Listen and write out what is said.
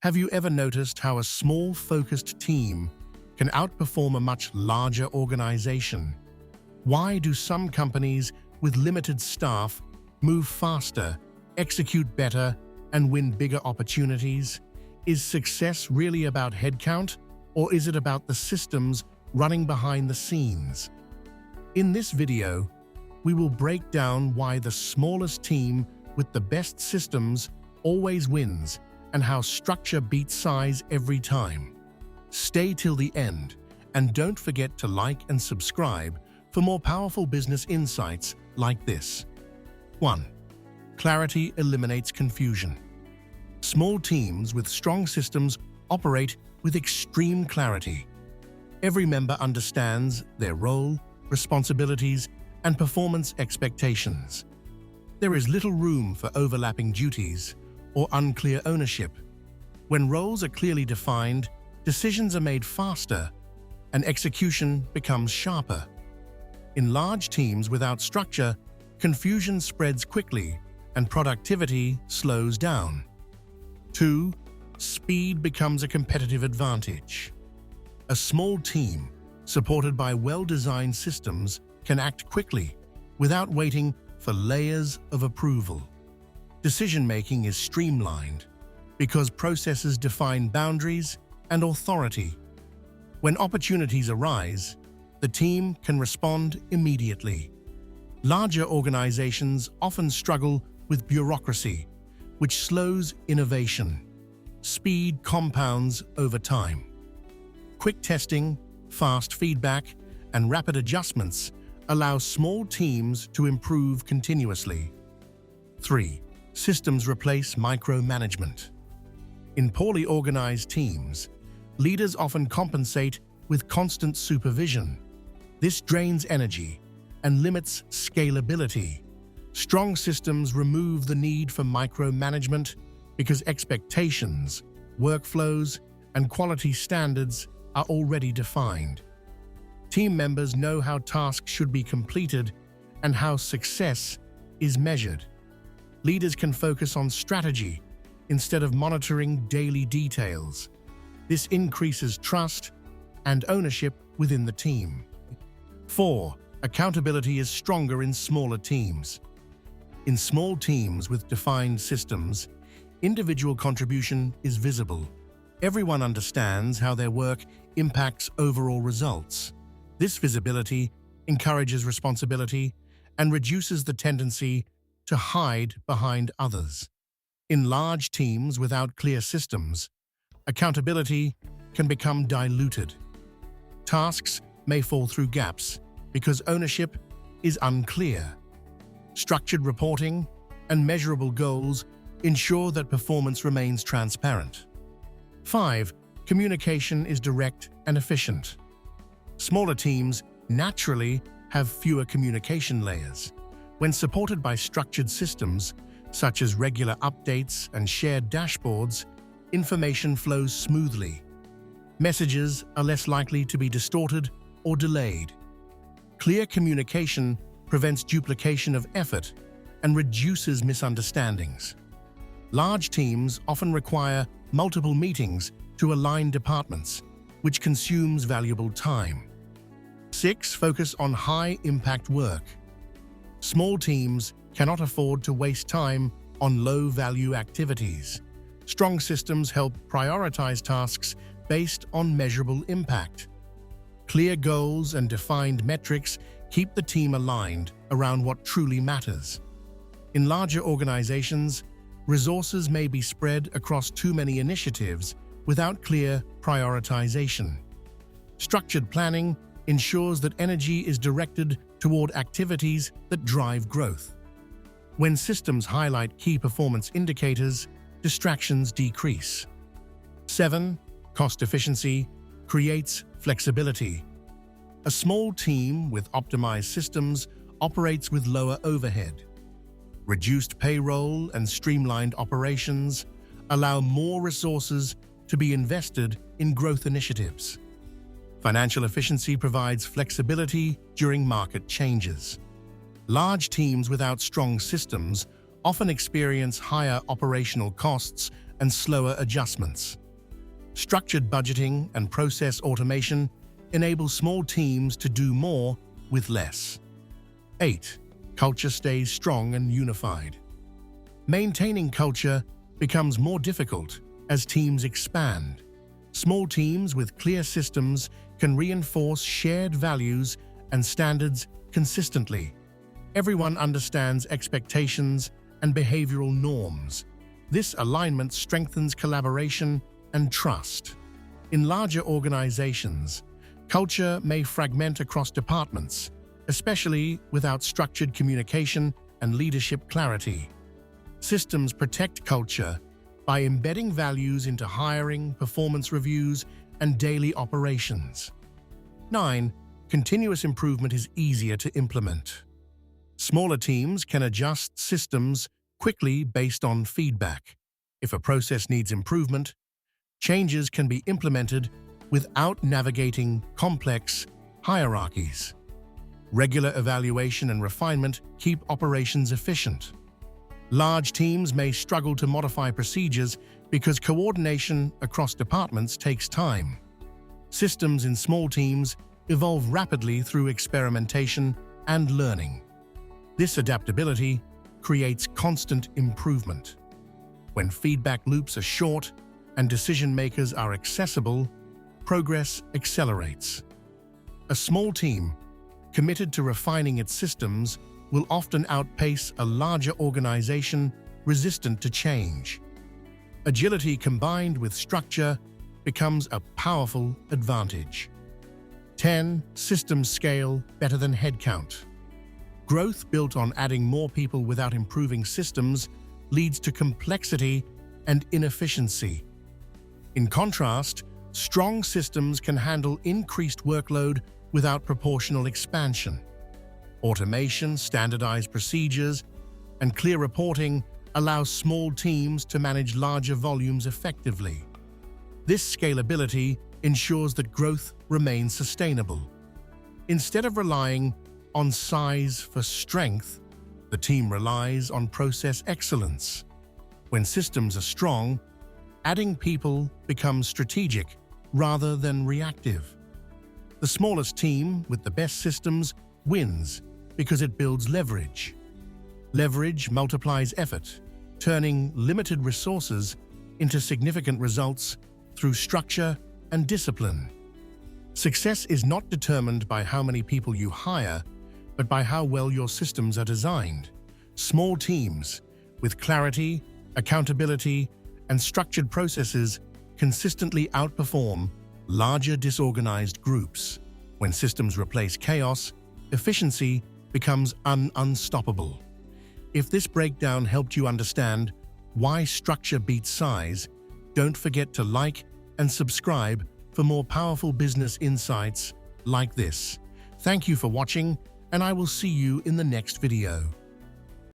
Have you ever noticed how a small, focused team can outperform a much larger organization? Why do some companies with limited staff move faster, execute better, and win bigger opportunities? Is success really about headcount, or is it about the systems running behind the scenes? In this video, we will break down why the smallest team with the best systems always wins and how structure beats size every time. Stay till the end, and don't forget to like and subscribe for more powerful business insights like this. 1. Clarity eliminates confusion. Small teams with strong systems operate with extreme clarity. Every member understands their role, responsibilities, and performance expectations. There is little room for overlapping duties or unclear ownership. When roles are clearly defined, decisions are made faster, and execution becomes sharper. In large teams without structure, confusion spreads quickly and productivity slows down. 2. Speed becomes a competitive advantage. A small team, supported by well-designed systems, can act quickly without waiting for layers of approval. Decision-making is streamlined because processes define boundaries and authority. When opportunities arise, the team can respond immediately. Larger organizations often struggle with bureaucracy, which slows innovation. Speed compounds over time. Quick testing, fast feedback, and rapid adjustments allow small teams to improve continuously. 3. Systems replace micromanagement. In poorly organized teams, leaders often compensate with constant supervision. This drains energy and limits scalability. Strong systems remove the need for micromanagement because expectations, workflows, and quality standards are already defined. Team members know how tasks should be completed and how success is measured. Leaders can focus on strategy instead of monitoring daily details. This increases trust and ownership within the team. 4. Accountability is stronger in smaller teams. In small teams with defined systems, individual contribution is visible. Everyone understands how their work impacts overall results. This visibility encourages responsibility and reduces the tendency to hide behind others. In large teams without clear systems, accountability can become diluted. Tasks may fall through gaps because ownership is unclear. Structured reporting and measurable goals ensure that performance remains transparent. 5. Communication is direct and efficient. Smaller teams naturally have fewer communication layers. When supported by structured systems, such as regular updates and shared dashboards, information flows smoothly. Messages are less likely to be distorted or delayed. Clear communication prevents duplication of effort and reduces misunderstandings. Large teams often require multiple meetings to align departments, which consumes valuable time. 6. Focus on high-impact work. Small teams cannot afford to waste time on low-value activities. Strong systems help prioritize tasks based on measurable impact. Clear goals and defined metrics keep the team aligned around what truly matters. In larger organizations, resources may be spread across too many initiatives without clear prioritization. Structured planning ensures that energy is directed toward activities that drive growth. When systems highlight key performance indicators, distractions decrease. 7. Cost efficiency creates flexibility. A small team with optimized systems operates with lower overhead. Reduced payroll and streamlined operations allow more resources to be invested in growth initiatives. Financial efficiency provides flexibility during market changes. Large teams without strong systems often experience higher operational costs and slower adjustments. Structured budgeting and process automation enable small teams to do more with less. 8. Culture stays strong and unified. Maintaining culture becomes more difficult as teams expand. Small teams with clear systems can reinforce shared values and standards consistently. Everyone understands expectations and behavioral norms. This alignment strengthens collaboration and trust. In larger organizations, culture may fragment across departments, especially without structured communication and leadership clarity. Systems protect culture by embedding values into hiring, performance reviews, and daily operations. 9. Continuous improvement is easier to implement. Smaller teams can adjust systems quickly based on feedback. If a process needs improvement, changes can be implemented without navigating complex hierarchies. Regular evaluation and refinement keep operations efficient. Large teams may struggle to modify procedures because coordination across departments takes time. Systems in small teams evolve rapidly through experimentation and learning. This adaptability creates constant improvement. When feedback loops are short and decision-makers are accessible, progress accelerates. A small team committed to refining its systems will often outpace a larger organization resistant to change. Agility combined with structure becomes a powerful advantage. 10. Systems scale better than headcount. Growth built on adding more people without improving systems leads to complexity and inefficiency. In contrast, strong systems can handle increased workload without proportional expansion. Automation, standardized procedures, and clear reporting allow small teams to manage larger volumes effectively. This scalability ensures that growth remains sustainable. Instead of relying on size for strength, the team relies on process excellence. When systems are strong, adding people becomes strategic rather than reactive. The smallest team with the best systems wins because it builds leverage. Leverage multiplies effort, turning limited resources into significant results through structure and discipline. Success is not determined by how many people you hire, but by how well your systems are designed. Small teams with clarity, accountability, and structured processes consistently outperform larger disorganized groups. When systems replace chaos, efficiency becomes unstoppable. If this breakdown helped you understand why structure beats size, don't forget to like and subscribe for more powerful business insights like this. Thank you for watching, and I will see you in the next video.